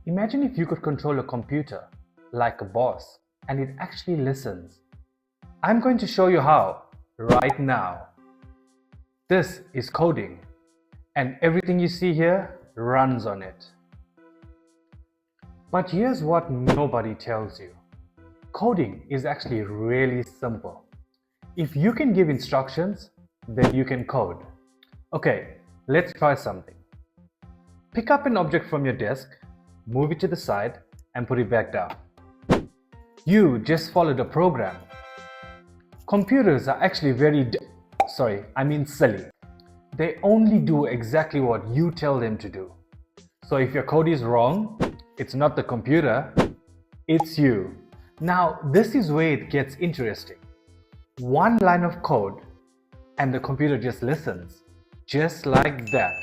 Imagine if you could control a computer like a boss and it actually listens. I'm going to show you how right now. This is coding, and everything you see here runs on it. But here's what nobody tells you. Coding is actually really simple. If you can give instructions, then you can code. Okay, let's try something. Pick up an object from your desk, move it to the side, and put it back down. You just followed a program. Computers are actually silly. They only do exactly what you tell them to do. So if your code is wrong, it's not the computer, it's you. Now, this is where it gets interesting. One line of code and the computer just listens, just like that.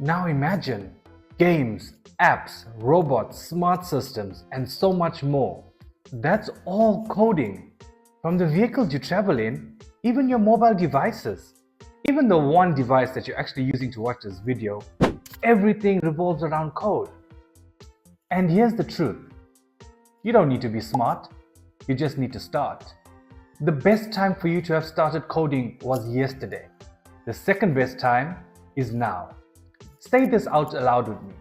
Now imagine games, apps, robots, smart systems, and so much more. That's all coding. From the vehicles you travel in, even your mobile devices, even the one device that you're actually using to watch this video, everything revolves around code. And here's the truth. You don't need to be smart, you just need to start. The best time for you to have started coding was yesterday. The second best time is now. Say this out aloud with me.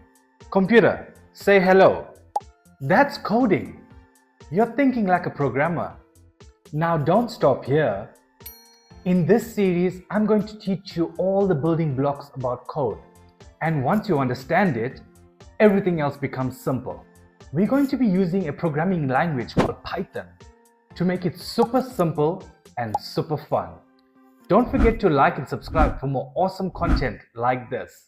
Computer, say hello. That's coding. You're thinking like a programmer. Now don't stop here. In this series, I'm going to teach you all the building blocks about code. And once you understand it, everything else becomes simple. We're going to be using a programming language called Python to make it super simple and super fun. Don't forget to like and subscribe for more awesome content like this.